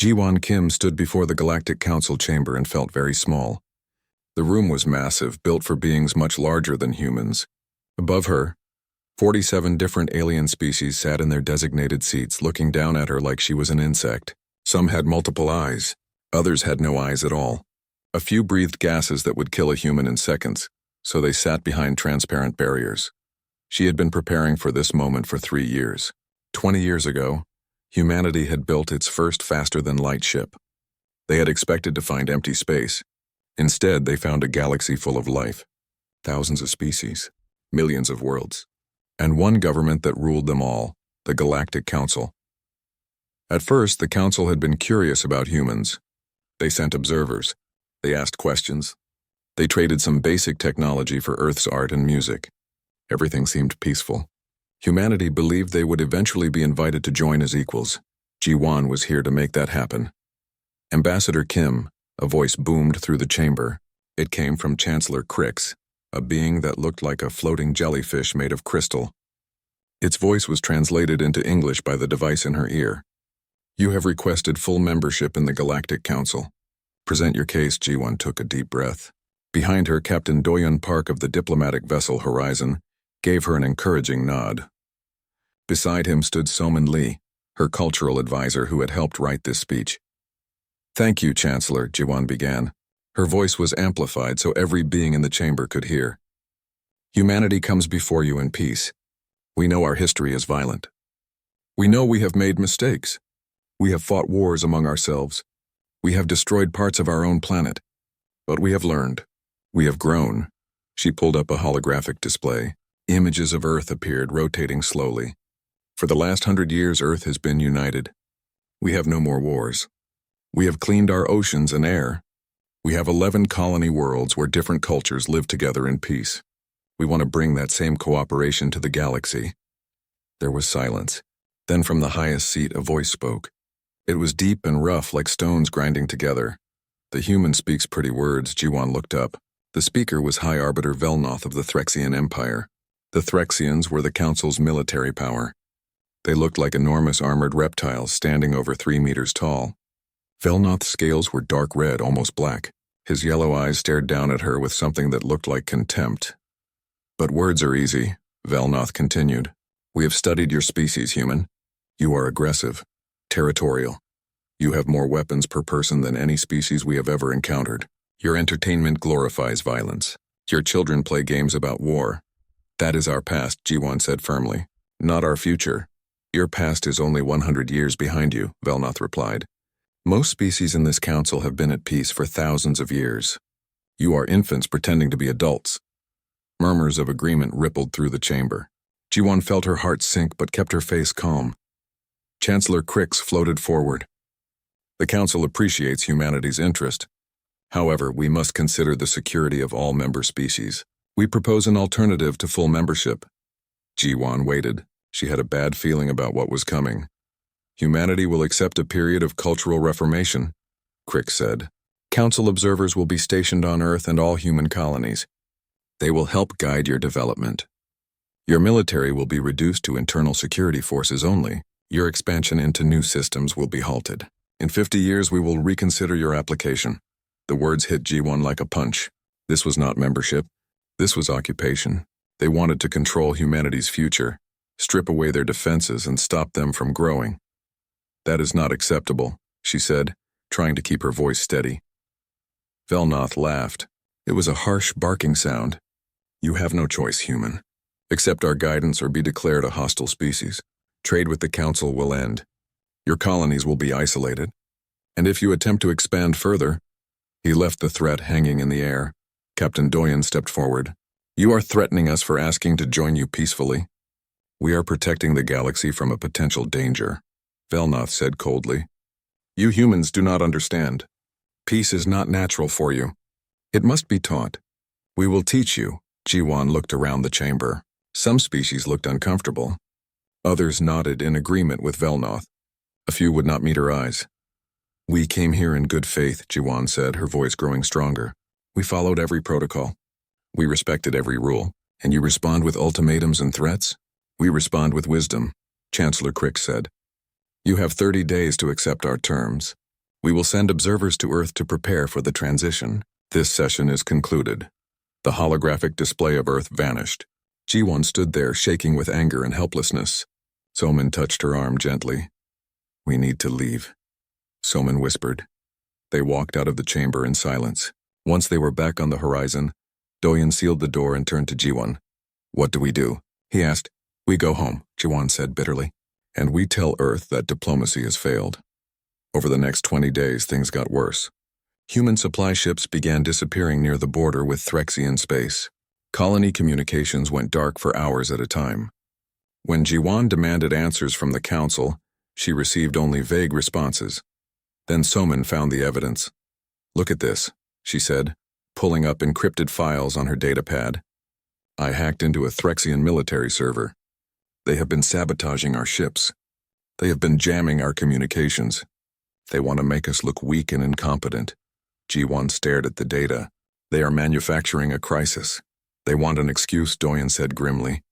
Ji-won Kim stood before the Galactic Council chamber and felt very small. The room was massive, built for beings much larger than humans. Above her, 47 different alien species sat in their designated seats, looking down at her like she was an insect. Some had multiple eyes, others had no eyes at all. A few breathed gases that would kill a human in seconds, so they sat behind transparent barriers. She had been preparing for this moment for 3 years. 20 years ago, humanity had built its first faster-than-light ship. They had expected to find empty space. Instead, they found a galaxy full of life, thousands of species, millions of worlds, and one government that ruled them all, the Galactic Council. At first, the Council had been curious about humans. They sent observers. They asked questions. They traded some basic technology for Earth's art and music. Everything seemed peaceful. Humanity believed they would eventually be invited to join as equals. Ji-won was here to make that happen. Ambassador Kim, a voice boomed through the chamber. It came from Chancellor Crix, a being that looked like a floating jellyfish made of crystal. Its voice was translated into English by the device in her ear. You have requested full membership in the Galactic Council. Present your case. Ji-won took a deep breath. Behind her, Captain Doyun Park of the diplomatic vessel Horizon gave her an encouraging nod. Beside him stood Somin Lee, her cultural advisor who had helped write this speech. Thank you, Chancellor, Ji-won began. Her voice was amplified so every being in the chamber could hear. Humanity comes before you in peace. We know our history is violent. We know we have made mistakes. We have fought wars among ourselves. We have destroyed parts of our own planet. But we have learned. We have grown. She pulled up a holographic display. Images of Earth appeared, rotating slowly. For the last 100 years, Earth has been united. We have no more wars. We have cleaned our oceans and air. We have 11 colony worlds where different cultures live together in peace. We want to bring that same cooperation to the galaxy. There was silence. Then from the highest seat, a voice spoke. It was deep and rough, like stones grinding together. The human speaks pretty words. Ji-won looked up. The speaker was High Arbiter Velnoth of the Threxian Empire. The Threxians were the Council's military power. They looked like enormous armored reptiles standing over 3 meters tall. Velnoth's scales were dark red, almost black. His yellow eyes stared down at her with something that looked like contempt. But words are easy, Velnoth continued. We have studied your species, human. You are aggressive, territorial. You have more weapons per person than any species we have ever encountered. Your entertainment glorifies violence. Your children play games about war. That is our past, Ji-won said firmly. Not our future. Your past is only 100 years behind you, Velnoth replied. Most species in this council have been at peace for thousands of years. You are infants pretending to be adults. Murmurs of agreement rippled through the chamber. Ji-won felt her heart sink but kept her face calm. Chancellor Crix floated forward. The council appreciates humanity's interest. However, we must consider the security of all member species. We propose an alternative to full membership. Ji-won waited. She had a bad feeling about what was coming. Humanity will accept a period of cultural reformation, Crick said. Council observers will be stationed on Earth and all human colonies. They will help guide your development. Your military will be reduced to internal security forces only. Your expansion into new systems will be halted. In 50 years, we will reconsider your application. The words hit Ji-won like a punch. This was not membership. This was occupation. They wanted to control humanity's future, strip away their defenses and stop them from growing. That is not acceptable, she said, trying to keep her voice steady. Velnoth laughed. It was a harsh barking sound. You have no choice, human. Accept our guidance or be declared a hostile species. Trade with the Council will end. Your colonies will be isolated. And if you attempt to expand further, he left the threat hanging in the air. Captain Doyun stepped forward. You are threatening us for asking to join you peacefully. We are protecting the galaxy from a potential danger, Velnoth said coldly. You humans do not understand. Peace is not natural for you. It must be taught. We will teach you. Ji-won looked around the chamber. Some species looked uncomfortable. Others nodded in agreement with Velnoth. A few would not meet her eyes. We came here in good faith, Ji-won said, her voice growing stronger. We followed every protocol. We respected every rule. And you respond with ultimatums and threats? We respond with wisdom, Chancellor Crick said. You have 30 days to accept our terms. We will send observers to Earth to prepare for the transition. This session is concluded. The holographic display of Earth vanished. Ji-won stood there, shaking with anger and helplessness. Somin touched her arm gently. We need to leave, Somin whispered. They walked out of the chamber in silence. Once they were back on the horizon, Doyeon sealed the door and turned to Ji-won. What do we do? He asked. We go home, Ji-won said bitterly. And we tell Earth that diplomacy has failed. Over the next 20 days, things got worse. Human supply ships began disappearing near the border with Threxian space. Colony communications went dark for hours at a time. When Ji-won demanded answers from the council, she received only vague responses. Then Somin found the evidence. Look at this, she said, pulling up encrypted files on her datapad. I hacked into a Threxian military server. They have been sabotaging our ships. They have been jamming our communications. They want to make us look weak and incompetent. Ji-won stared at the data. They are manufacturing a crisis. They want an excuse, Doyeon said grimly.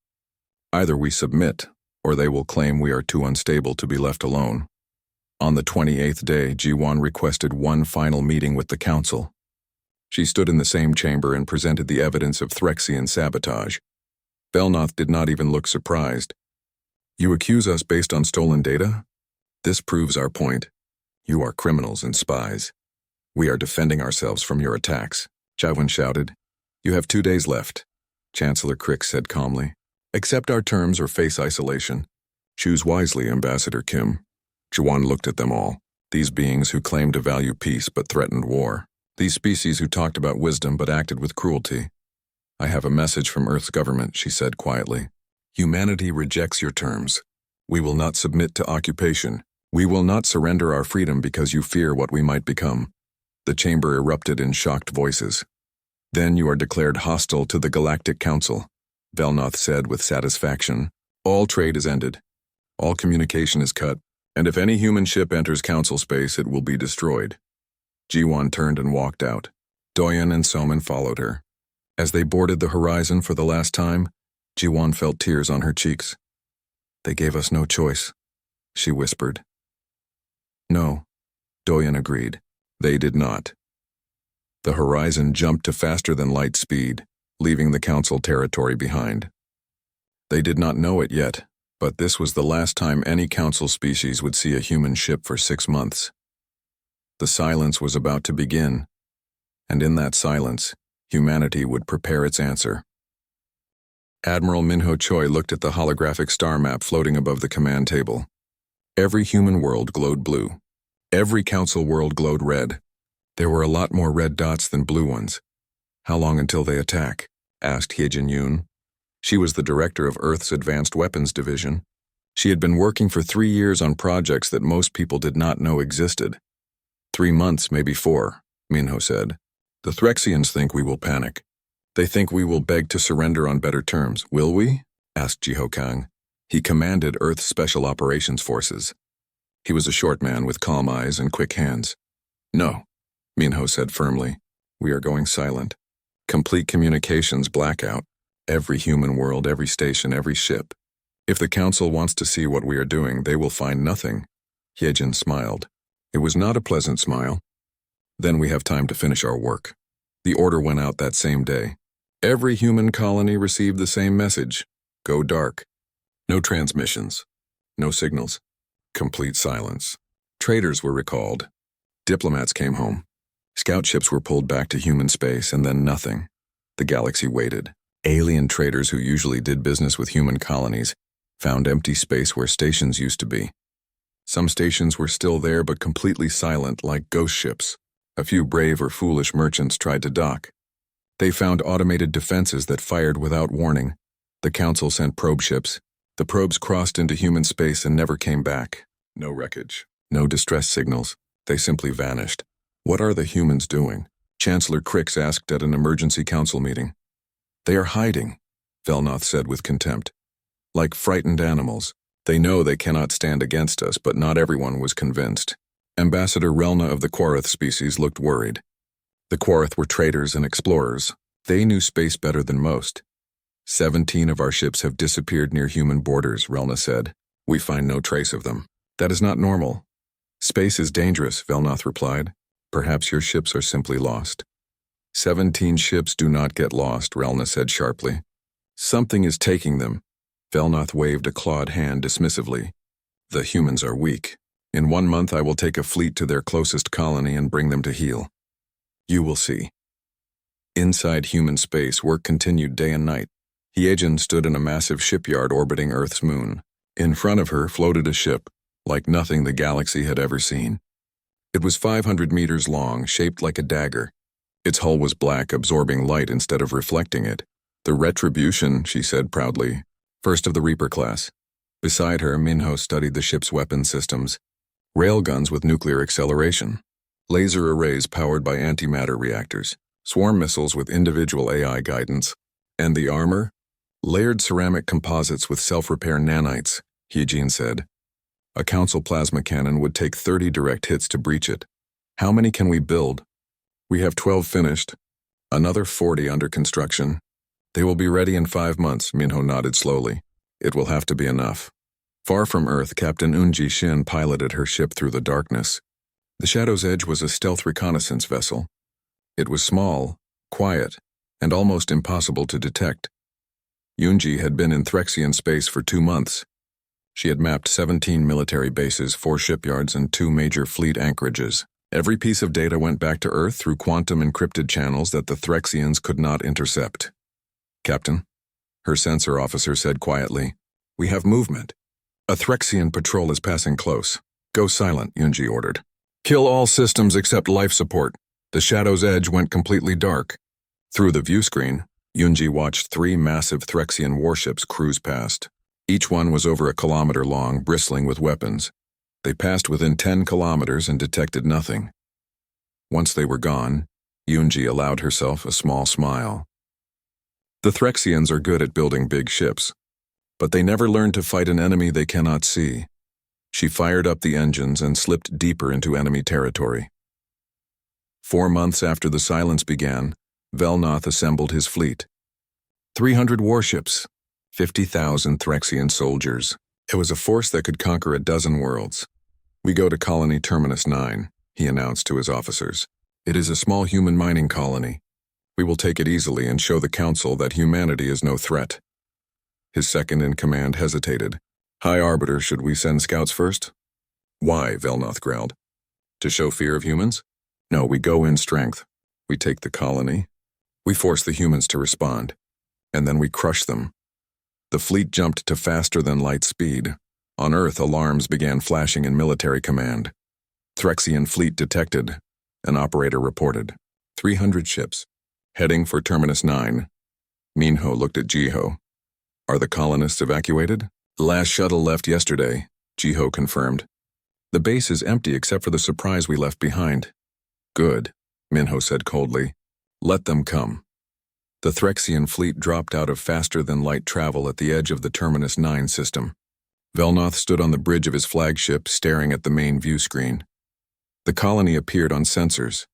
Either we submit, or they will claim we are too unstable to be left alone. On the 28th day, Ji-won requested one final meeting with the council. She stood in the same chamber and presented the evidence of Threxian sabotage. Belnoth did not even look surprised. You accuse us based on stolen data? This proves our point. You are criminals and spies. We are defending ourselves from your attacks, Ji-won shouted. You have 2 days left, Chancellor Crick said calmly. Accept our terms or face isolation. Choose wisely, Ambassador Kim. Ji-won looked at them all. These beings who claimed to value peace but threatened war. These species who talked about wisdom but acted with cruelty. I have a message from Earth's government, she said quietly. Humanity rejects your terms. We will not submit to occupation. We will not surrender our freedom because you fear what we might become. The chamber erupted in shocked voices. Then you are declared hostile to the Galactic Council, Belnoth said with satisfaction. All trade is ended. All communication is cut, and if any human ship enters Council space, it will be destroyed. Ji-won turned and walked out. Doyeon and Somin followed her. As they boarded the horizon for the last time, Ji-won felt tears on her cheeks. They gave us no choice, she whispered. No, Doyeon agreed. They did not. The horizon jumped to faster-than-light speed, leaving the Council territory behind. They did not know it yet, but this was the last time any Council species would see a human ship for 6 months. The silence was about to begin, and in that silence, humanity would prepare its answer. Admiral Minho Choi looked at the holographic star map floating above the command table. Every human world glowed blue. Every Council world glowed red. There were a lot more red dots than blue ones. How long until they attack? Asked Hyejin Yoon. She was the director of Earth's Advanced Weapons Division. She had been working for 3 years on projects that most people did not know existed. 3 months, maybe 4, Minho said. The Threxians think we will panic. They think we will beg to surrender on better terms. Will we? Asked Jiho Kang. He commanded Earth's Special Operations Forces. He was a short man with calm eyes and quick hands. No, Minho said firmly. We are going silent. Complete communications blackout. Every human world, every station, every ship. If the Council wants to see what we are doing, they will find nothing. Hyejin smiled. It was not a pleasant smile. Then we have time to finish our work. The order went out that same day. Every human colony received the same message. Go dark. No transmissions. No signals. Complete silence. Traders were recalled. Diplomats came home. Scout ships were pulled back to human space, and then nothing. The galaxy waited. Alien traders who usually did business with human colonies found empty space where stations used to be. Some stations were still there but completely silent, like ghost ships. A few brave or foolish merchants tried to dock. They found automated defenses that fired without warning. The Council sent probe ships. The probes crossed into human space and never came back. No wreckage. No distress signals. They simply vanished. What are the humans doing? Chancellor Crix asked at an emergency council meeting. They are hiding, Velnoth said with contempt. Like frightened animals. They know they cannot stand against us, but not everyone was convinced. Ambassador Relna of the Quarath species looked worried. The Quarath were traders and explorers. They knew space better than most. 17 of our ships have disappeared near human borders, Relna said. We find no trace of them. That is not normal. Space is dangerous, Velnoth replied. Perhaps your ships are simply lost. 17 ships do not get lost, Relna said sharply. Something is taking them. Velnoth waved a clawed hand dismissively. The humans are weak. In 1 month I will take a fleet to their closest colony and bring them to heel. You will see. Inside human space, work continued day and night. Hyejin stood in a massive shipyard orbiting Earth's moon. In front of her floated a ship, like nothing the galaxy had ever seen. It was 500 meters long, shaped like a dagger. Its hull was black, absorbing light instead of reflecting it. The Retribution, she said proudly, first of the Reaper class. Beside her, Minho studied the ship's weapon systems. Railguns with nuclear acceleration, laser arrays powered by antimatter reactors, swarm missiles with individual AI guidance, and the armor? Layered ceramic composites with self-repair nanites, Hyejin said. A council plasma cannon would take 30 direct hits to breach it. How many can we build? We have 12 finished. Another 40 under construction. They will be ready in 5 months, Minho nodded slowly. It will have to be enough. Far from Earth, Captain Eunji Shin piloted her ship through the darkness. The Shadow's Edge was a stealth reconnaissance vessel. It was small, quiet, and almost impossible to detect. Eunji had been in Threxian space for 2 months. She had mapped 17 military bases, 4 shipyards, and 2 major fleet anchorages. Every piece of data went back to Earth through quantum encrypted channels that the Threxians could not intercept. Captain, her sensor officer said quietly, we have movement. A Threxian patrol is passing close. Go silent, Eunji ordered. Kill all systems except life support. The Shadow's Edge went completely dark. Through the view screen, Eunji watched 3 massive Threxian warships cruise past. Each one was over 1 kilometer long, bristling with weapons. They passed within 10 kilometers and detected nothing. Once they were gone, Eunji allowed herself a small smile. The Threxians are good at building big ships, but they never learn to fight an enemy they cannot see. She fired up the engines and slipped deeper into enemy territory. 4 months after the silence began, Velnoth assembled his fleet. 300 warships, 50,000 Threxian soldiers. It was a force that could conquer a dozen worlds. We go to Colony Terminus 9, he announced to his officers. It is a small human mining colony. We will take it easily and show the Council that humanity is no threat. His second-in-command hesitated. High Arbiter, should we send scouts first? Why, Velnoth growled. To show fear of humans? No, we go in strength. We take the colony. We force the humans to respond. And then we crush them. The fleet jumped to faster-than-light speed. On Earth, alarms began flashing in military command. Threxian fleet detected. An operator reported. 300 ships. Heading for Terminus 9. Minho looked at Jiho. Are the colonists evacuated? The last shuttle left yesterday, Jiho confirmed. The base is empty except for the surprise we left behind. Good, Minho said coldly. Let them come. The Threxian fleet dropped out of faster-than-light travel at the edge of the Terminus 9 system. Velnoth stood on the bridge of his flagship, staring at the main view screen. The colony appeared on sensors.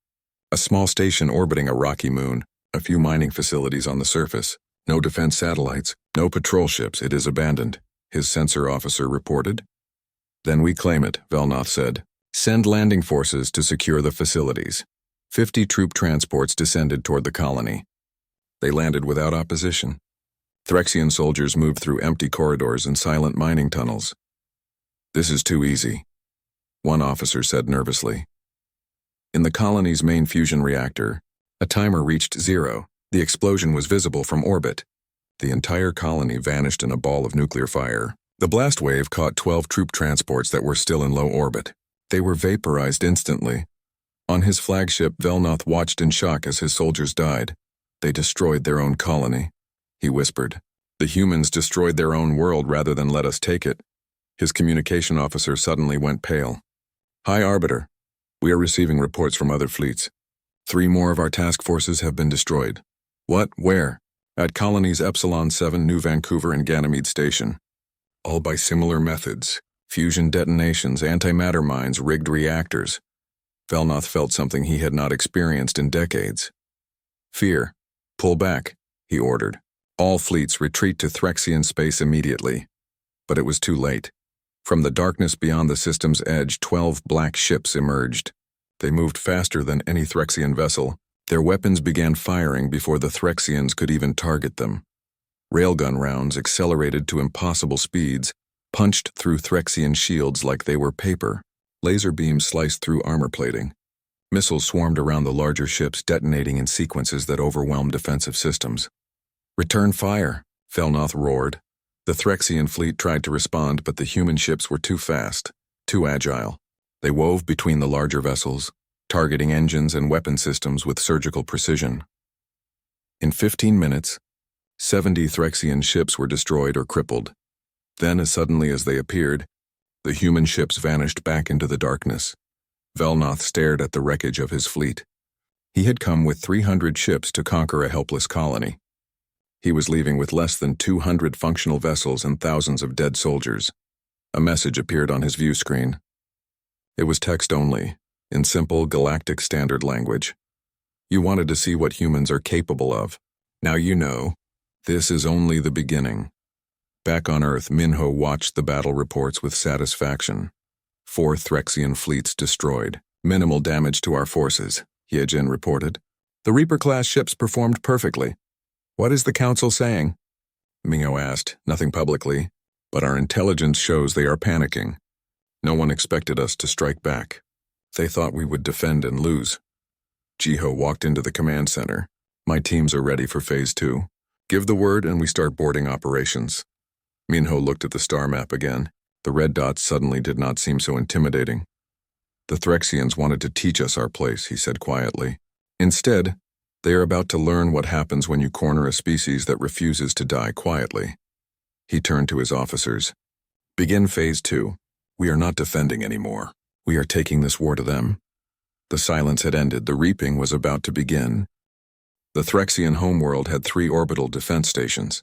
A small station orbiting a rocky moon, a few mining facilities on the surface, no defense satellites, no patrol ships. It is abandoned, his sensor officer reported. Then we claim it, Velnoth said. Send landing forces to secure the facilities. 50 troop transports descended toward the colony. They landed without opposition. Threxian soldiers moved through empty corridors and silent mining tunnels. This is too easy, one officer said nervously. In the colony's main fusion reactor, a timer reached 0. The explosion was visible from orbit. The entire colony vanished in a ball of nuclear fire. The blast wave caught 12 troop transports that were still in low orbit. They were vaporized instantly. On his flagship, Velnoth watched in shock as his soldiers died. They destroyed their own colony, he whispered. The humans destroyed their own world rather than let us take it. His communication officer suddenly went pale. High Arbiter, we are receiving reports from other fleets. 3 more of our task forces have been destroyed. What? Where? At colonies Epsilon 7, New Vancouver, and Ganymede Station. All by similar methods. Fusion detonations, antimatter mines, rigged reactors. Velnoth felt something he had not experienced in decades. Fear. Pull back, he ordered. All fleets retreat to Threxian space immediately. But it was too late. From the darkness beyond the system's edge, 12 black ships emerged. They moved faster than any Threxian vessel. Their weapons began firing before the Threxians could even target them. Railgun rounds, accelerated to impossible speeds, punched through Threxian shields like they were paper. Laser beams sliced through armor plating. Missiles swarmed around the larger ships, detonating in sequences that overwhelmed defensive systems. "Return fire," Felnoth roared. The Threxian fleet tried to respond, but the human ships were too fast, too agile. They wove between the larger vessels, targeting engines and weapon systems with surgical precision. In 15 minutes, 70 Threxian ships were destroyed or crippled. Then, as suddenly as they appeared, the human ships vanished back into the darkness. Velnoth stared at the wreckage of his fleet. He had come with 300 ships to conquer a helpless colony. He was leaving with less than 200 functional vessels and thousands of dead soldiers. A message appeared on his view screen. It was text only, in simple galactic standard language. "You wanted to see what humans are capable of. Now you know. This is only the beginning." Back on Earth, Minho watched the battle reports with satisfaction. 4 Threxian fleets destroyed. "Minimal damage to our forces," Yejin reported. "The Reaper-class ships performed perfectly." "What is the Council saying?" Minho asked. "Nothing publicly, but our intelligence shows they are panicking. No one expected us to strike back. They thought we would defend and lose." Jiho walked into the command center. "My teams are ready for Phase 2. Give the word and we start boarding operations." Minho looked at the star map again. The red dots suddenly did not seem so intimidating. "The Threxians wanted to teach us our place," he said quietly. "Instead, they are about to learn what happens when you corner a species that refuses to die quietly." He turned to his officers. "Begin Phase 2. We are not defending anymore. We are taking this war to them." The silence had ended. The reaping was about to begin. The Threxian homeworld had 3 orbital defense stations.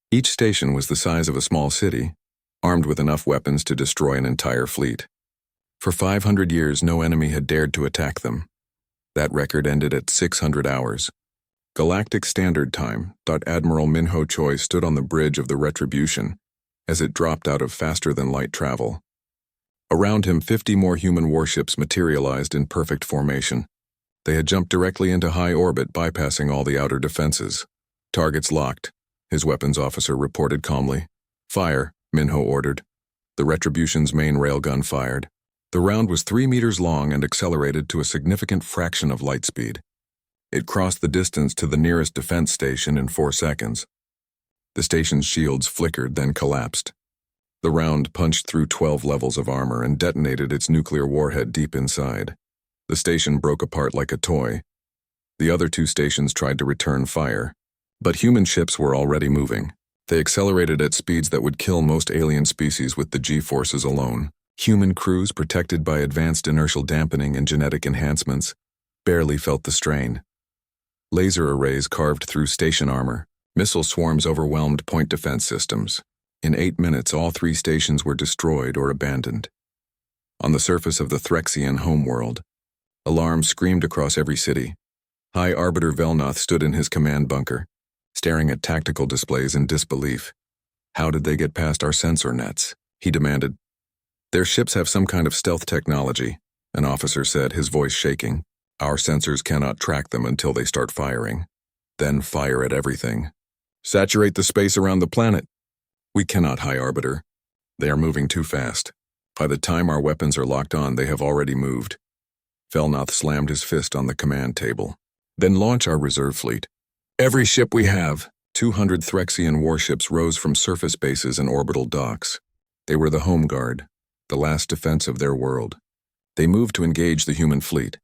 Each station was the size of a small city, armed with enough weapons to destroy an entire fleet. For 500 years, no enemy had dared to attack them. That record ended at 600 hours. Galactic Standard Time. Admiral Minho Choi stood on the bridge of the Retribution as it dropped out of faster-than-light travel. Around him, 50 more human warships materialized in perfect formation. They had jumped directly into high orbit, bypassing all the outer defenses. "Targets locked," his weapons officer reported calmly. "Fire," Minho ordered. The Retribution's main railgun fired. The round was 3 meters long and accelerated to a significant fraction of light speed. It crossed the distance to the nearest defense station in 4 seconds. The station's shields flickered, then collapsed. The round punched through 12 levels of armor and detonated its nuclear warhead deep inside. The station broke apart like a toy. The other 2 stations tried to return fire, but human ships were already moving. They accelerated at speeds that would kill most alien species with the G-forces alone. Human crews, protected by advanced inertial dampening and genetic enhancements, barely felt the strain. Laser arrays carved through station armor. Missile swarms overwhelmed point defense systems. In 8 minutes, all 3 stations were destroyed or abandoned. On the surface of the Threxian homeworld, alarms screamed across every city. High Arbiter Velnoth stood in his command bunker, staring at tactical displays in disbelief. "How did they get past our sensor nets?" he demanded. "Their ships have some kind of stealth technology," an officer said, his voice shaking. "Our sensors cannot track them until they start firing. Then fire at everything. Saturate the space around the planet." "We cannot, High Arbiter. They are moving too fast. By the time our weapons are locked on, they have already moved." Velnoth slammed his fist on the command table. "Then launch our reserve fleet. Every ship we have." 200 Threxian warships rose from surface bases and orbital docks. They were the home guard, the last defense of their world. They moved to engage the human fleet.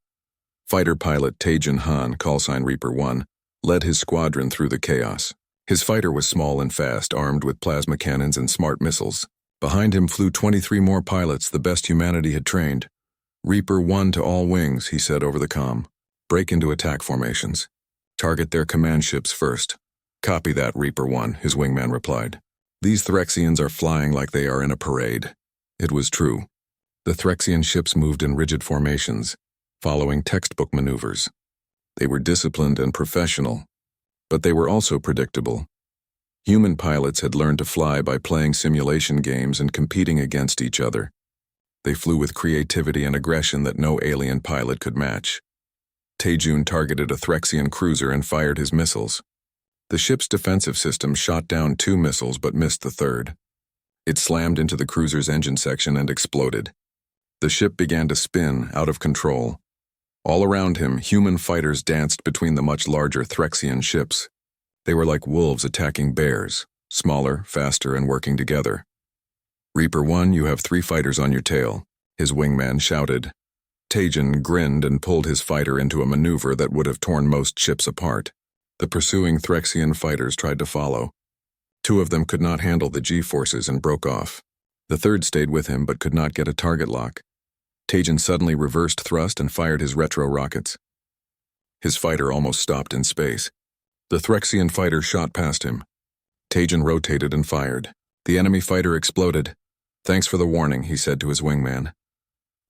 Fighter pilot Taejin Han, callsign Reaper 1, led his squadron through the chaos. His fighter was small and fast, armed with plasma cannons and smart missiles. Behind him flew 23 more pilots, the best humanity had trained. "Reaper 1 to all wings," he said over the comm. "Break into attack formations. Target their command ships first." "Copy that, Reaper 1, his wingman replied. "These Threxians are flying like they are in a parade." It was true. The Threxian ships moved in rigid formations, following textbook maneuvers. They were disciplined and professional, but they were also predictable. Human pilots had learned to fly by playing simulation games and competing against each other. They flew with creativity and aggression that no alien pilot could match. Taejun targeted a Threxian cruiser and fired his missiles. The ship's defensive system shot down 2 missiles but missed the third. It slammed into the cruiser's engine section and exploded. The ship began to spin, out of control. All around him, human fighters danced between the much larger Threxian ships. They were like wolves attacking bears, smaller, faster, and working together. "Reaper 1, you have 3 fighters on your tail," his wingman shouted. Taejun grinned and pulled his fighter into a maneuver that would have torn most ships apart. The pursuing Threxian fighters tried to follow. 2 of them could not handle the G-forces and broke off. The third stayed with him but could not get a target lock. Taejun suddenly reversed thrust and fired his retro rockets. His fighter almost stopped in space. The Threxian fighter shot past him. Taejun rotated and fired. The enemy fighter exploded. "Thanks for the warning," he said to his wingman.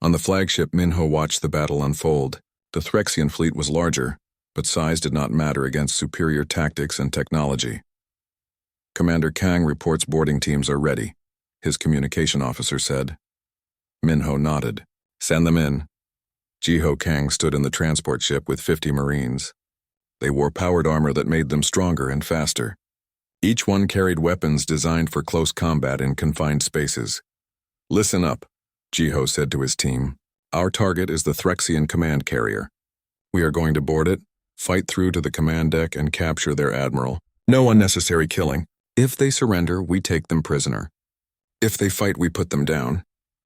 On the flagship, Minho watched the battle unfold. The Threxian fleet was larger, but size did not matter against superior tactics and technology. "Commander Kang reports boarding teams are ready," his communication officer said. Minho nodded. "Send them in." Jiho Kang stood in the transport ship with 50 Marines. They wore powered armor that made them stronger and faster. Each one carried weapons designed for close combat in confined spaces. "Listen up," Jiho said to his team. "Our target is the Threxian command carrier. We are going to board it, fight through to the command deck, and capture their admiral. No unnecessary killing. If they surrender, we take them prisoner. If they fight, we put them down."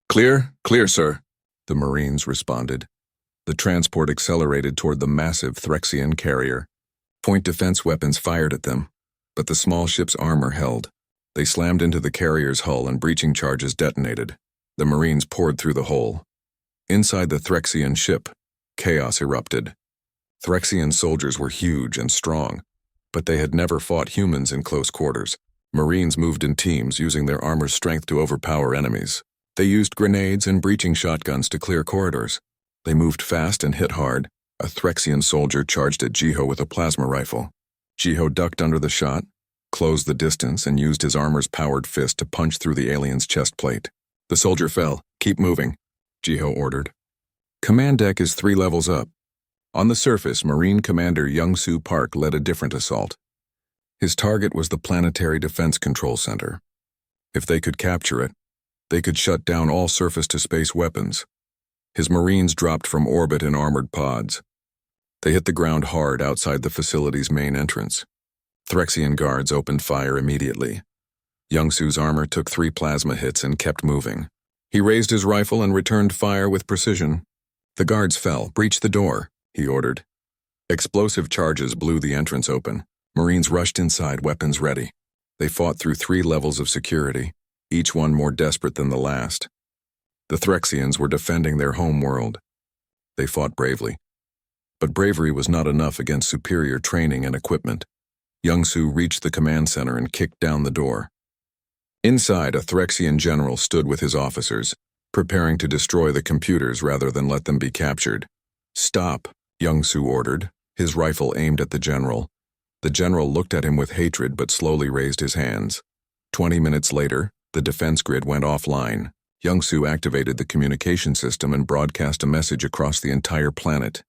"Clear? Clear, sir," the Marines responded. The transport accelerated toward the massive Threxian carrier. Point defense weapons fired at them, but the small ship's armor held. They slammed into the carrier's hull and breaching charges detonated. The Marines poured through the hole. Inside the Threxian ship, chaos erupted. Threxian soldiers were huge and strong, but they had never fought humans in close quarters. Marines moved in teams, using their armor's strength to overpower enemies. They used grenades and breaching shotguns to clear corridors. They moved fast and hit hard. A Threxian soldier charged at Jiho with a plasma rifle. Jiho ducked under the shot, closed the distance, and used his armor's powered fist to punch through the alien's chest plate. The soldier fell. "Keep moving," Jiho ordered. Command deck is 3 levels up. On the surface, Marine Commander Young-Soo Park led a different assault. His target was the Planetary Defense Control Center. If they could capture it, they could shut down all surface-to-space weapons. His Marines dropped from orbit in armored pods. They hit the ground hard outside the facility's main entrance. Threxian guards opened fire immediately. Young-Soo's armor took 3 plasma hits and kept moving. He raised his rifle and returned fire with precision. "The guards fell. Breach the door," he ordered. Explosive charges blew the entrance open. Marines rushed inside, weapons ready. They fought through 3 levels of security, each one more desperate than the last. The Threxians were defending their home world. They fought bravely. But bravery was not enough against superior training and equipment. Young-Soo reached the command center and kicked down the door. Inside, a Threxian general stood with his officers, preparing to destroy the computers rather than let them be captured. "Stop," Young-Soo ordered, his rifle aimed at the general. The general looked at him with hatred but slowly raised his hands. 20 minutes later, the defense grid went offline. Young-Soo activated the communication system and broadcast a message across the entire planet.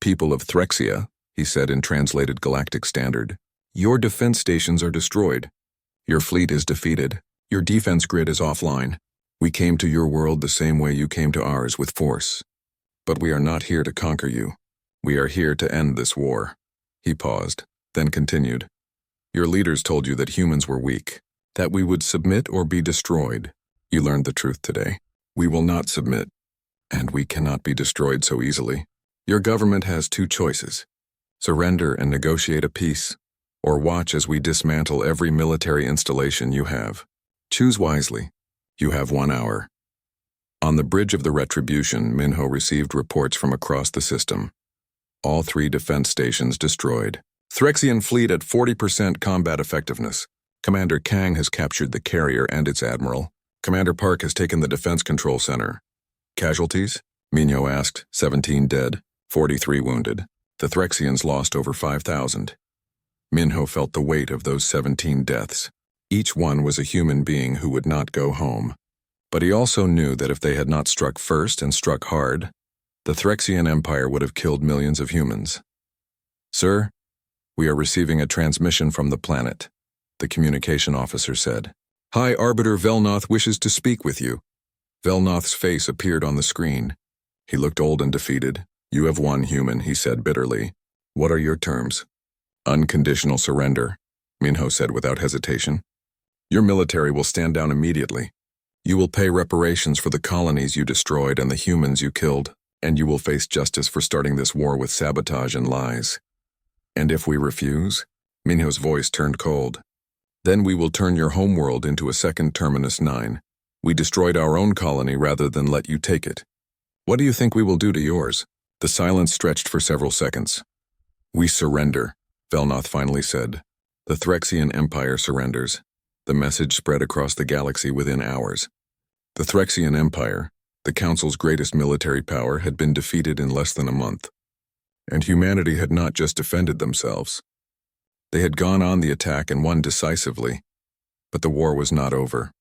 "People of Threxia," he said in translated galactic standard, "your defense stations are destroyed. Your fleet is defeated. Your defense grid is offline. We came to your world the same way you came to ours, with force. But we are not here to conquer you. We are here to end this war." He paused, then continued. "Your leaders told you that humans were weak, that we would submit or be destroyed. You learned the truth today. We will not submit, and we cannot be destroyed so easily. Your government has 2 choices: surrender and negotiate a peace, or watch as we dismantle every military installation you have. Choose wisely. You have 1 hour." On the bridge of the Retribution, Minho received reports from across the system. All 3 defense stations destroyed. Threxian fleet at 40% combat effectiveness. Commander Kang has captured the carrier and its admiral. Commander Park has taken the defense control center. Casualties? Minho asked. 17 dead, 43 wounded. The Threxians lost over 5,000. Minho felt the weight of those 17 deaths. Each one was a human being who would not go home. But he also knew that if they had not struck first and struck hard, the Threxian Empire would have killed millions of humans. "Sir, we are receiving a transmission from the planet," the communication officer said. "High Arbiter Velnoth wishes to speak with you." Velnoth's face appeared on the screen. He looked old and defeated. "You have won, human," he said bitterly. "What are your terms?" "Unconditional surrender," Minho said without hesitation. "Your military will stand down immediately. You will pay reparations for the colonies you destroyed and the humans you killed, and you will face justice for starting this war with sabotage and lies. And if we refuse?" Minho's voice turned cold. "Then we will turn your homeworld into a second Terminus 9. We destroyed our own colony rather than let you take it. What do you think we will do to yours?" The silence stretched for several seconds. "We surrender," Velnoth finally said. "The Threxian Empire surrenders." The message spread across the galaxy within hours. The Threxian Empire, the Council's greatest military power, had been defeated in less than a month. And humanity had not just defended themselves. They had gone on the attack and won decisively. But the war was not over.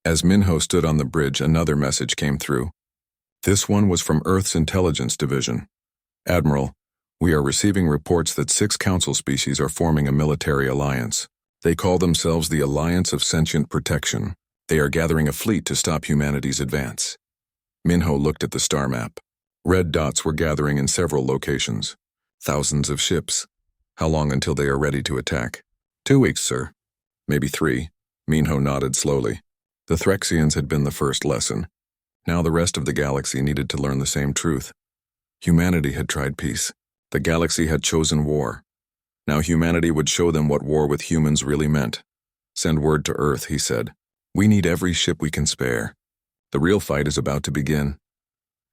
As Minho stood on the bridge, another message came through. This one was from Earth's Intelligence Division. "Admiral, we are receiving reports that 6 Council species are forming a military alliance. They call themselves the Alliance of Sentient Protection. They are gathering a fleet to stop humanity's advance." Minho looked at the star map. Red dots were gathering in several locations. Thousands of ships. "How long until they are ready to attack?" 2 weeks, sir. "Maybe 3. Minho nodded slowly. The Threxians had been the first lesson. Now the rest of the galaxy needed to learn the same truth. Humanity had tried peace. The galaxy had chosen war. Now humanity would show them what war with humans really meant. "Send word to Earth," he said. "We need every ship we can spare. The real fight is about to begin."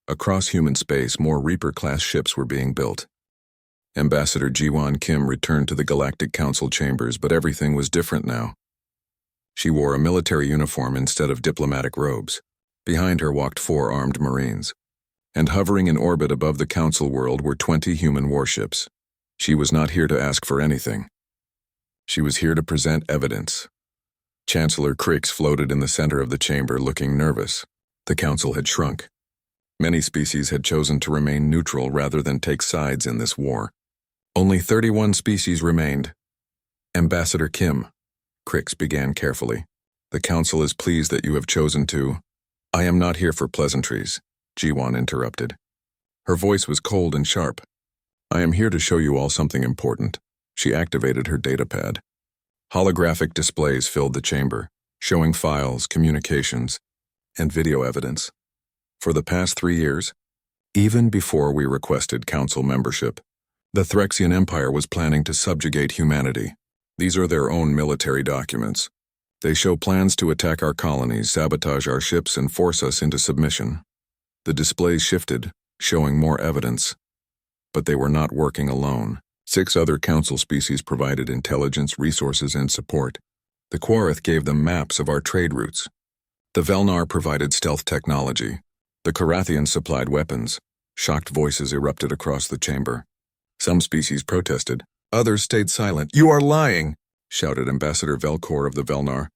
Across human space, more Reaper-class ships were being built. Ambassador Jiwon Kim returned to the Galactic Council chambers, but everything was different now. She wore a military uniform instead of diplomatic robes. Behind her walked 4 armed Marines. And hovering in orbit above the Council world were 20 human warships. She was not here to ask for anything. She was here to present evidence. Chancellor Crix floated in the center of the chamber, looking nervous. The Council had shrunk. Many species had chosen to remain neutral rather than take sides in this war. Only 31 species remained. "Ambassador Kim," Crix began carefully, "the Council is pleased that you have chosen to—" "I am not here for pleasantries," Jiwon interrupted. Her voice was cold and sharp. "I am here to show you all something important." She activated her datapad. Holographic displays filled the chamber, showing files, communications, and video evidence. For the past 3 years, even before we requested Council membership, the Threxian Empire was planning to subjugate humanity. These are their own military documents. They show plans to attack our colonies, sabotage our ships, and force us into submission. The displays shifted, showing more evidence. But they were not working alone. 6 other Council species provided intelligence, resources, and support. The Quarith gave them maps of our trade routes. The Velnar provided stealth technology. The Carathians supplied weapons. Shocked voices erupted across the chamber. Some species protested. Others stayed silent. "You are lying," shouted Ambassador Velcor of the Velnar.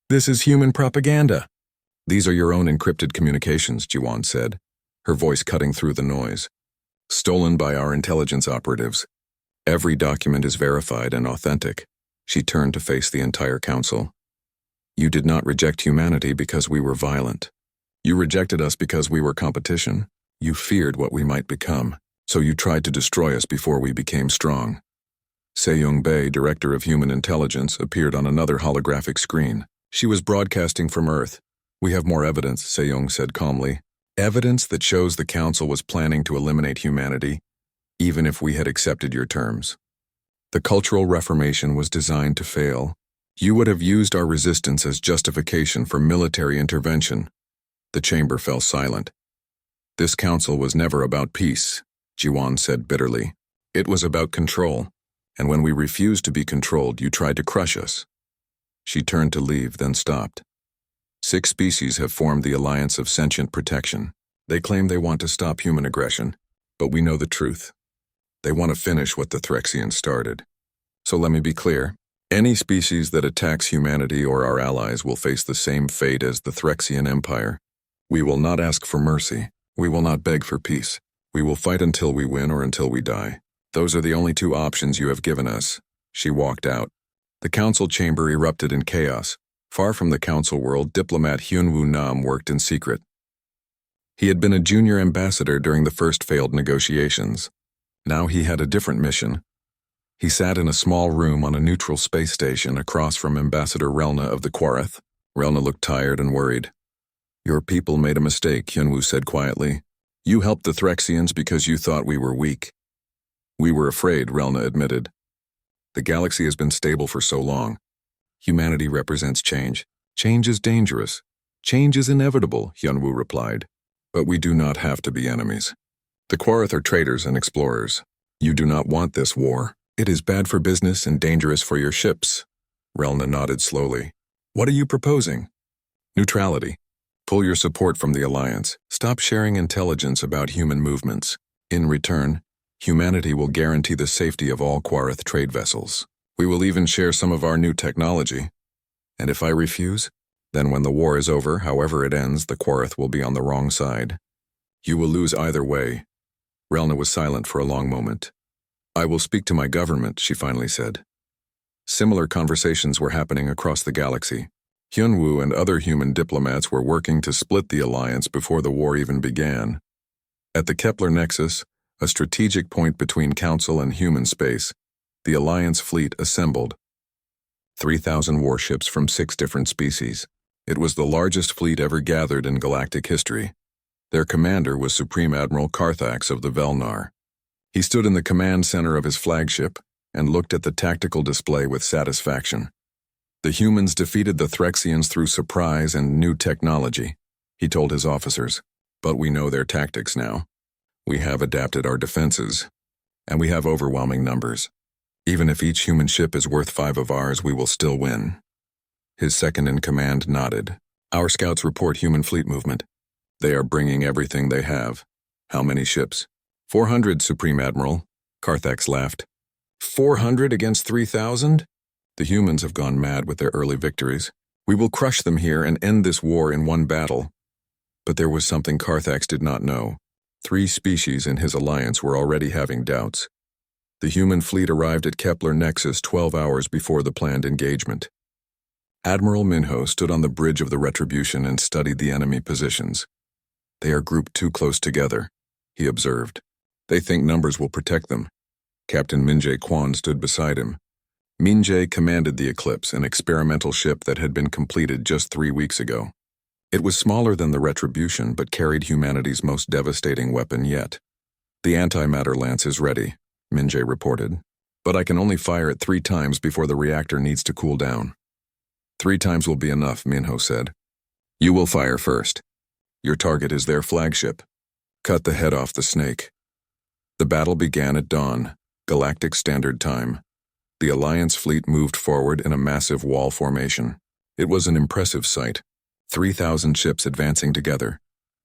"This is human propaganda." "These are your own encrypted communications," Jiwon said, her voice cutting through the noise. "Stolen by our intelligence operatives. Every document is verified and authentic." She turned to face the entire Council. "You did not reject humanity because we were violent. You rejected us because we were competition. You feared what we might become, so you tried to destroy us before we became strong." Seyoung Bae, Director of Human Intelligence, appeared on another holographic screen. She was broadcasting from Earth. "We have more evidence," Seyoung said calmly. "Evidence that shows the Council was planning to eliminate humanity, even if we had accepted your terms. The Cultural Reformation was designed to fail. You would have used our resistance as justification for military intervention." The chamber fell silent. "This Council was never about peace," Jiwon said bitterly. "It was about control. And when we refused to be controlled, you tried to crush us." She turned to leave, then stopped. 6 species have formed the Alliance of Sentient Protection. They claim they want to stop human aggression, but we know the truth. They want to finish what the Threxians started. So let me be clear. Any species that attacks humanity or our allies will face the same fate as the Threxian Empire. We will not ask for mercy. We will not beg for peace. We will fight until we win or until we die. Those are the only two options you have given us. She walked out. The council chamber erupted in chaos. Far from the council world, diplomat Hyunwoo Nam worked in secret. He had been a junior ambassador during the first failed negotiations. Now he had a different mission. He sat in a small room on a neutral space station across from Ambassador Relna of the Quarith. Relna looked tired and worried. Your people made a mistake, Hyunwoo said quietly. You helped the Threxians because you thought we were weak. We were afraid, Relna admitted. The galaxy has been stable for so long. Humanity represents change. Change is dangerous. Change is inevitable, Hyunwoo replied. But we do not have to be enemies. The Quarith are traders and explorers. You do not want this war. It is bad for business and dangerous for your ships. Relna nodded slowly. What are you proposing? Neutrality. Pull your support from the Alliance. Stop sharing intelligence about human movements. In return, humanity will guarantee the safety of all Quarith trade vessels. We will even share some of our new technology. And if I refuse, then when the war is over, however it ends, the Quarith will be on the wrong side. You will lose either way. Relna was silent for a long moment. I will speak to my government, she finally said. Similar conversations were happening across the galaxy. Hyunwoo and other human diplomats were working to split the alliance before the war even began. At the Kepler Nexus, a strategic point between Council and human space, the Alliance fleet assembled. 3,000 warships from 6 different species. It was the largest fleet ever gathered in galactic history. Their commander was Supreme Admiral Carthax of the Velnar. He stood in the command center of his flagship and looked at the tactical display with satisfaction. The humans defeated the Threxians through surprise and new technology, he told his officers, but we know their tactics now. We have adapted our defenses, and we have overwhelming numbers. Even if each human ship is worth 5 of ours, we will still win. His second-in-command nodded. Our scouts report human fleet movement. They are bringing everything they have. How many ships? 400, Supreme Admiral. Carthax laughed. 400 against 3,000? The humans have gone mad with their early victories. We will crush them here and end this war in one battle. But there was something Carthax did not know. 3 species in his alliance were already having doubts. The human fleet arrived at Kepler Nexus 12 hours before the planned engagement. Admiral Minho stood on the bridge of the Retribution and studied the enemy positions. They are grouped too close together, he observed. They think numbers will protect them. Captain Minjae Quan stood beside him. Minjae commanded the Eclipse, an experimental ship that had been completed just 3 weeks ago. It was smaller than the Retribution, but carried humanity's most devastating weapon yet. The antimatter lance is ready, Minjae reported. But I can only fire it 3 times before the reactor needs to cool down. 3 times will be enough, Minho said. You will fire first. Your target is their flagship. Cut the head off the snake. The battle began at dawn, Galactic Standard Time. The Alliance fleet moved forward in a massive wall formation. It was an impressive sight. 3,000 ships advancing together,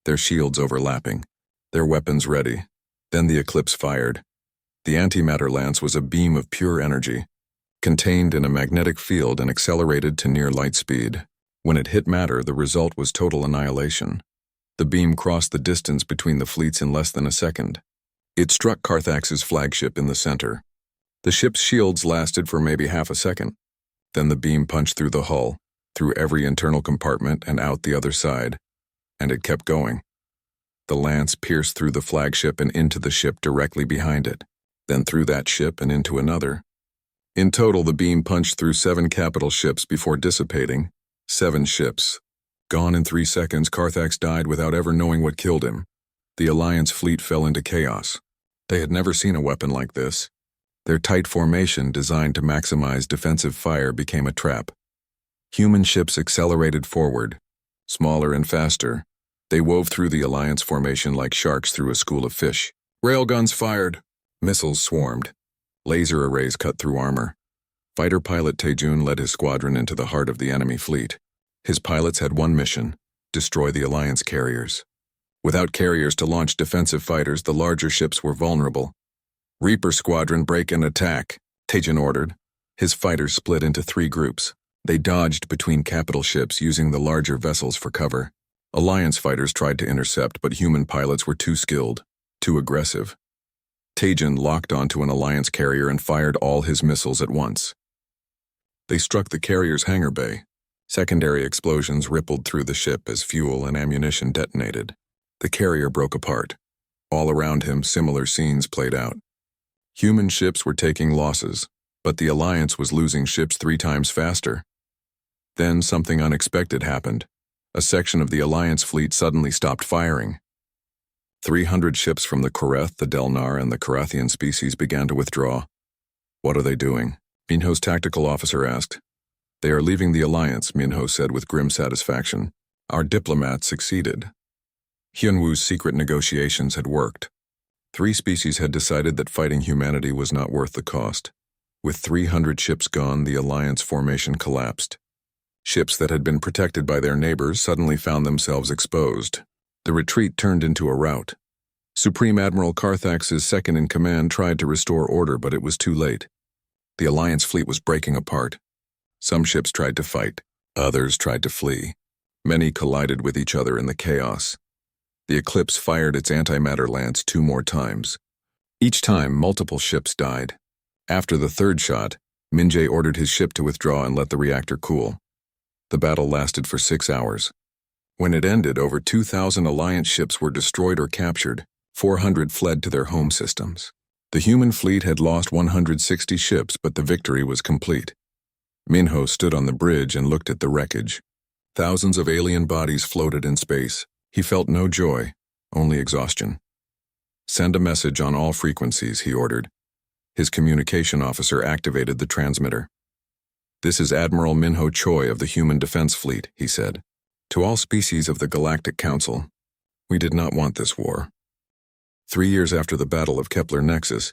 their shields overlapping, their weapons ready. Then the Eclipse fired. The antimatter lance was a beam of pure energy, contained in a magnetic field and accelerated to near light speed. When it hit matter, the result was total annihilation. The beam crossed the distance between the fleets in less than a second. It struck Carthax's flagship in the center. The ship's shields lasted for maybe half a second. Then the beam punched through the hull, through every internal compartment and out the other side. And it kept going. The lance pierced through the flagship and into the ship directly behind it, then through that ship and into another. In total, the beam punched through 7 capital ships before dissipating. 7 ships. Gone in 3 seconds, Carthax died without ever knowing what killed him. The Alliance fleet fell into chaos. They had never seen a weapon like this. Their tight formation, designed to maximize defensive fire, became a trap. Human ships accelerated forward, smaller and faster. They wove through the Alliance formation like sharks through a school of fish. Railguns fired. Missiles swarmed. Laser arrays cut through armor. Fighter pilot Taejun led his squadron into the heart of the enemy fleet. His pilots had one mission: destroy the Alliance carriers. Without carriers to launch defensive fighters, the larger ships were vulnerable. Reaper Squadron, break and attack, Taejun ordered. His fighters split into 3 groups. They dodged between capital ships using the larger vessels for cover. Alliance fighters tried to intercept, but human pilots were too skilled, too aggressive. Tajin locked onto an Alliance carrier and fired all his missiles at once. They struck the carrier's hangar bay. Secondary explosions rippled through the ship as fuel and ammunition detonated. The carrier broke apart. All around him, similar scenes played out. Human ships were taking losses, but the Alliance was losing ships 3 times faster. Then something unexpected happened. A section of the Alliance fleet suddenly stopped firing. 300 ships from the Koreth, the Delnar, and the Karathian species began to withdraw. "What are they doing?" Minho's tactical officer asked. "They are leaving the Alliance," Minho said with grim satisfaction. "Our diplomats succeeded." Hyunwoo's secret negotiations had worked. 3 species had decided that fighting humanity was not worth the cost. With 300 ships gone, the Alliance formation collapsed. Ships that had been protected by their neighbors suddenly found themselves exposed. The retreat turned into a rout. Supreme Admiral Carthax's second-in-command tried to restore order, but it was too late. The Alliance fleet was breaking apart. Some ships tried to fight. Others tried to flee. Many collided with each other in the chaos. The Eclipse fired its antimatter lance 2 more times. Each time, multiple ships died. After the 3rd shot, Minjae ordered his ship to withdraw and let the reactor cool. The battle lasted for 6 hours. When it ended, over 2,000 Alliance ships were destroyed or captured. 400 fled to their home systems. The human fleet had lost 160 ships, but the victory was complete. Minho stood on the bridge and looked at the wreckage. Thousands of alien bodies floated in space. He felt no joy, only exhaustion. "Send a message on all frequencies," he ordered. His communication officer activated the transmitter. "This is Admiral Minho Choi of the Human Defense Fleet," he said. "To all species of the Galactic Council, we did not want this war." 3 years after the Battle of Kepler Nexus,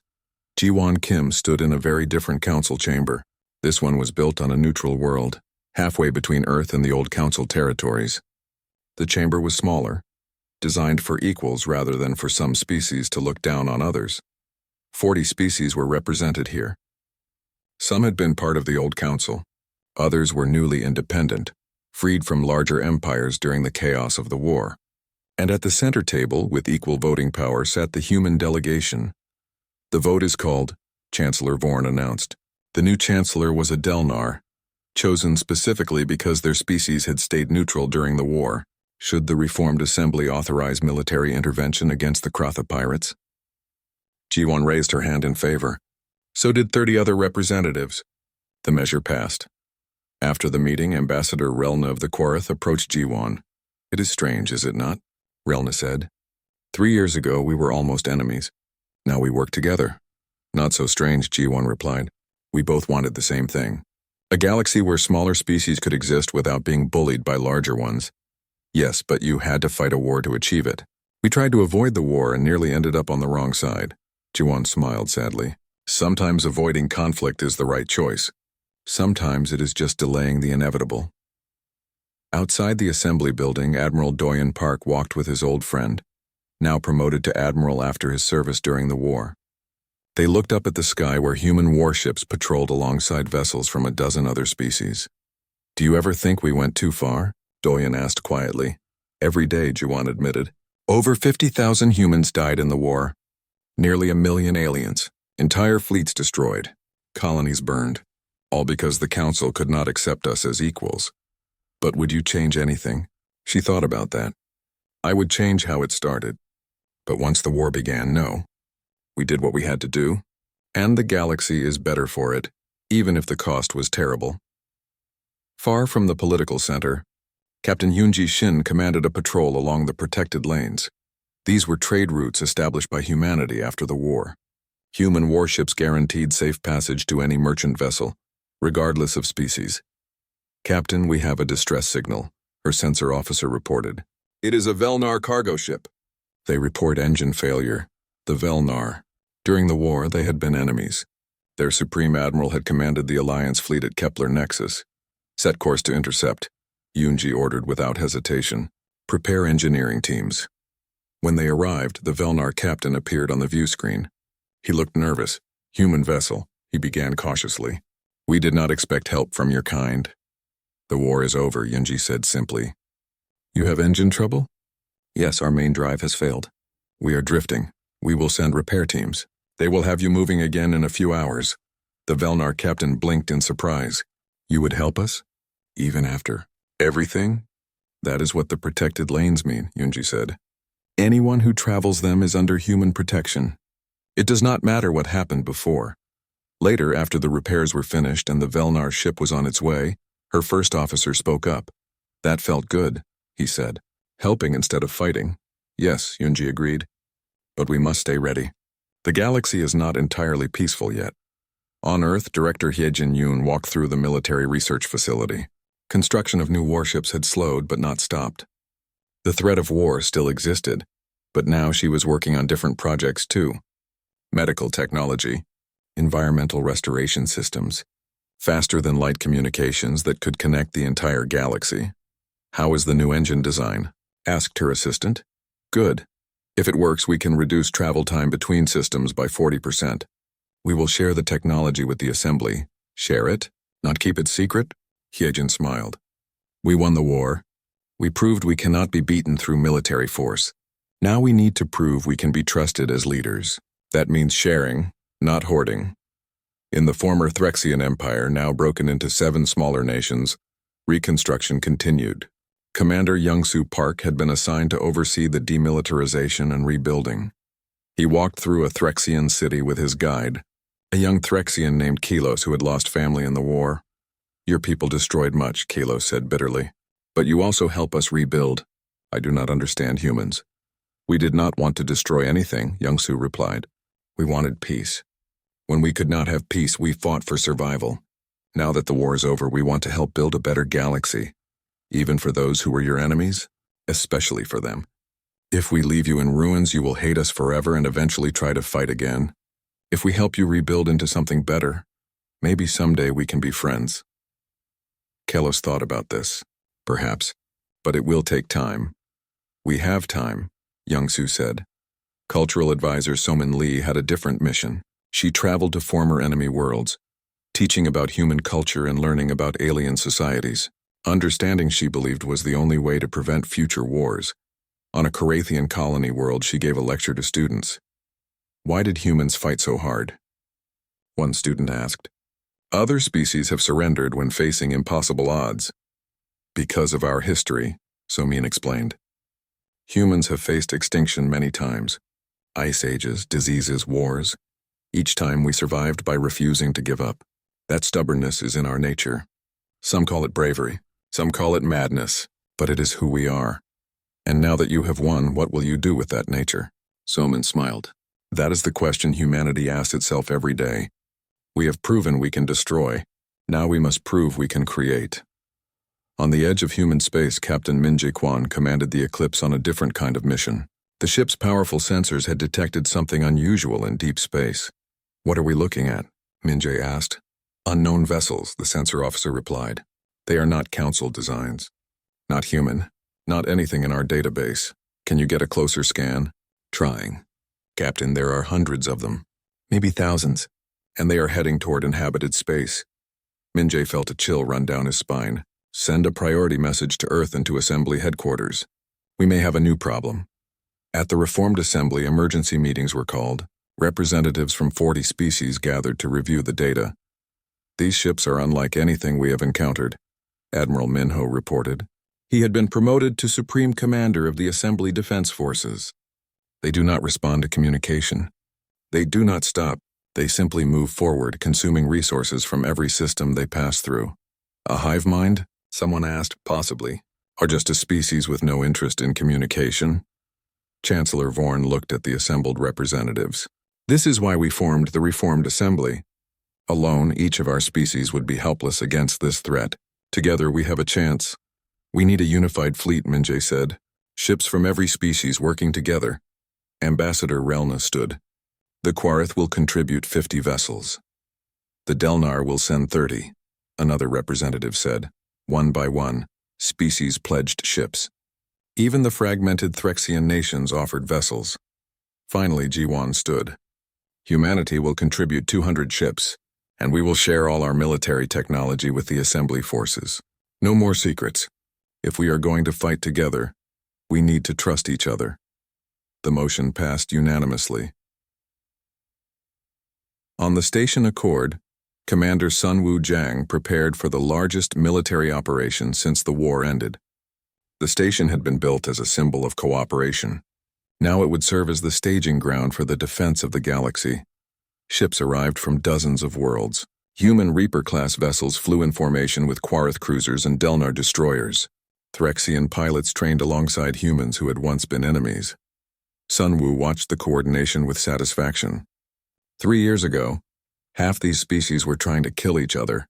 Ji-won Kim stood in a very different council chamber. This one was built on a neutral world, halfway between Earth and the old council territories. The chamber was smaller, designed for equals rather than for some species to look down on others. 40 species were represented here. Some had been part of the old council. Others were newly independent, freed from larger empires during the chaos of the war. And at the center table, with equal voting power, sat the human delegation. "The vote is called," Chancellor Vorn announced. The new chancellor was a Delnar, chosen specifically because their species had stayed neutral during the war. Should the reformed assembly authorize military intervention against the Kratha pirates? Ji-won raised her hand in favor. So did 30 other representatives. The measure passed. After the meeting, Ambassador Relna of the Koreth approached Ji-won. "It is strange, is it not?" Relna said. 3 years ago, we were almost enemies. Now we work together." "Not so strange," Ji-won replied. "We both wanted the same thing. A galaxy where smaller species could exist without being bullied by larger ones. Yes, but you had to fight a war to achieve it. We tried to avoid the war and nearly ended up on the wrong side." Ji-won smiled sadly. "Sometimes avoiding conflict is the right choice. Sometimes it is just delaying the inevitable." Outside the assembly building, Admiral Doyen Park walked with his old friend, now promoted to admiral after his service during the war. They looked up at the sky where human warships patrolled alongside vessels from a dozen other species. "Do you ever think we went too far?" Doyen asked quietly. "Every day," Ji-won admitted. "Over 50,000 humans died in the war. Nearly 1 million aliens. Entire fleets destroyed. Colonies burned. All because the Council could not accept us as equals. But would you change anything?" She thought about that. "I would change how it started. But once the war began, no. We did what we had to do, and the galaxy is better for it, even if the cost was terrible." Far from the political center, Captain Yoonji Shin commanded a patrol along the protected lanes. These were trade routes established by humanity after the war. Human warships guaranteed safe passage to any merchant vessel, regardless of species. "Captain, we have a distress signal," her sensor officer reported. "It is a Velnar cargo ship." They report engine failure. The Velnar. During the war, they had been enemies. Their Supreme Admiral had commanded the Alliance fleet at Kepler Nexus. "Set course to intercept," Yoonji ordered without hesitation. "Prepare engineering teams." When they arrived, the Velnar captain appeared on the view screen. He looked nervous. "Human vessel," he began cautiously. We did not expect help from your kind. The war is over, Yunji said simply. You have engine trouble? Yes, our main drive has failed. We are drifting. We will send repair teams. They will have you moving again in a few hours. The Velnar captain blinked in surprise. You would help us? Even after everything? That is what the protected lanes mean, Yunji said. Anyone who travels them is under human protection. It does not matter what happened before. Later, after the repairs were finished and the Velnar ship was on its way, her first officer spoke up. That felt good, he said. Helping instead of fighting. Yes, Yunji agreed. But we must stay ready. The galaxy is not entirely peaceful yet. On Earth, Director Hyejin Yoon walked through the military research facility. Construction of new warships had slowed but not stopped. The threat of war still existed, but now she was working on different projects too. Medical technology, environmental restoration systems, faster-than-light communications that could connect the entire galaxy. How is the new engine design? Asked her assistant. Good. If it works, we can reduce travel time between systems by 40%. We will share the technology with the assembly. Share it? Not keep it secret? Hyejin smiled. We won the war. We proved we cannot be beaten through military force. Now we need to prove we can be trusted as leaders. That means sharing, not hoarding. In the former Threxian Empire, now broken into 7 smaller nations, reconstruction continued. Commander Youngsu Park had been assigned to oversee the demilitarization and rebuilding. He walked through a Threxian city with his guide, a young Threxian named Kelos who had lost family in the war. Your people destroyed much, Kelos said bitterly. But you also help us rebuild. I do not understand humans. We did not want to destroy anything, Youngsu replied. We wanted peace. When we could not have peace, we fought for survival. Now that the war is over, we want to help build a better galaxy. Even for those who were your enemies, especially for them. If we leave you in ruins, you will hate us forever and eventually try to fight again. If we help you rebuild into something better, maybe someday we can be friends. Kelos thought about this. Perhaps. But it will take time. We have time, Youngsu said. Cultural advisor Somin Lee had a different mission. She traveled to former enemy worlds, teaching about human culture and learning about alien societies. Understanding, she believed, was the only way to prevent future wars. On a Carathian colony world, she gave a lecture to students. Why did humans fight so hard? One student asked. Other species have surrendered when facing impossible odds. Because of our history, Somin explained. Humans have faced extinction many times. Ice ages, diseases, wars. Each time we survived by refusing to give up. That stubbornness is in our nature. Some call it bravery. Some call it madness, but it is who we are. And now that you have won, what will you do with that nature? Somin smiled. That is the question humanity asks itself every day. We have proven we can destroy. Now we must prove we can create. On the edge of human space, Captain Min Ji-Kwan commanded the Eclipse on a different kind of mission. The ship's powerful sensors had detected something unusual in deep space. What are we looking at? Min Jae asked. Unknown vessels, the sensor officer replied. They are not council designs. Not human. Not anything in our database. Can you get a closer scan? Trying. Captain, there are hundreds of them. Maybe thousands. And they are heading toward inhabited space. Min Jae felt a chill run down his spine. Send a priority message to Earth and to Assembly headquarters. We may have a new problem. At the Reformed Assembly, emergency meetings were called. Representatives from 40 species gathered to review the data. These ships are unlike anything we have encountered, Admiral Minho reported. He had been promoted to Supreme Commander of the Assembly Defense Forces. They do not respond to communication. They do not stop. They simply move forward, consuming resources from every system they pass through. A hive mind? Someone asked, possibly. Or just a species with no interest in communication? Chancellor Vorn looked at the assembled representatives. This is why we formed the Reformed Assembly. Alone, each of our species would be helpless against this threat. Together, we have a chance. We need a unified fleet, Min Jae said. Ships from every species working together. Ambassador Relna stood. The Quarith will contribute 50 vessels. The Delnar will send 30, another representative said. One by one, species pledged ships. Even the fragmented Threxian nations offered vessels. Finally, Jiwan stood. Humanity will contribute 200 ships, and we will share all our military technology with the assembly forces. No more secrets. If we are going to fight together, we need to trust each other. The motion passed unanimously. On the station Accord, Commander Sun Wu-Jang prepared for the largest military operation since the war ended. The station had been built as a symbol of cooperation. Now it would serve as the staging ground for the defense of the galaxy. Ships arrived from dozens of worlds. Human Reaper-class vessels flew in formation with Quarith cruisers and Delnar destroyers. Threxian pilots trained alongside humans who had once been enemies. Sun Wu watched the coordination with satisfaction. 3 years ago, half these species were trying to kill each other.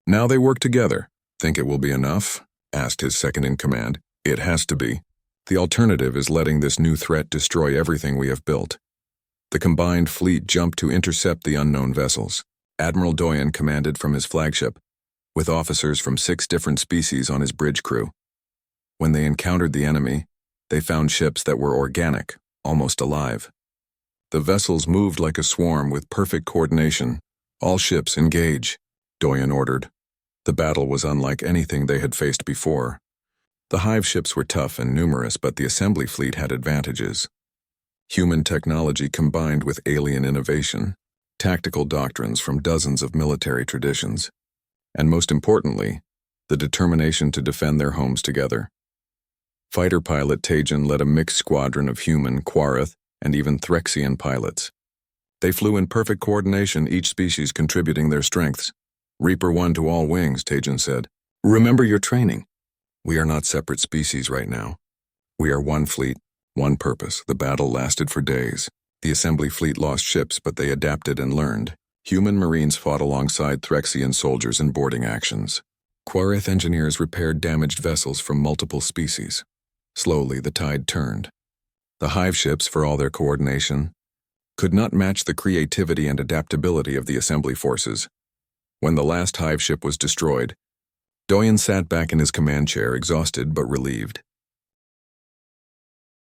Now they work together. Think it will be enough? Asked his second-in-command. It has to be. The alternative is letting this new threat destroy everything we have built. The combined fleet jumped to intercept the unknown vessels. Admiral Doyen commanded from his flagship, with officers from 6 different species on his bridge crew. When they encountered the enemy, they found ships that were organic, almost alive. The vessels moved like a swarm with perfect coordination. All ships engage, Doyen ordered. The battle was unlike anything they had faced before. The hive ships were tough and numerous, but the assembly fleet had advantages. Human technology combined with alien innovation, tactical doctrines from dozens of military traditions, and most importantly, the determination to defend their homes together. Fighter pilot Tajin led a mixed squadron of human, Quarith, and even Threxian pilots. They flew in perfect coordination, each species contributing their strengths. Reaper 1 to all wings, Tajin said. Remember your training. We are not separate species right now. We are one fleet, one purpose. The battle lasted for days. The assembly fleet lost ships, but they adapted and learned. Human Marines fought alongside Threxian soldiers in boarding actions. Quarith engineers repaired damaged vessels from multiple species. Slowly, the tide turned. The hive ships, for all their coordination, could not match the creativity and adaptability of the assembly forces. When the last hive ship was destroyed, Doyen sat back in his command chair, exhausted but relieved.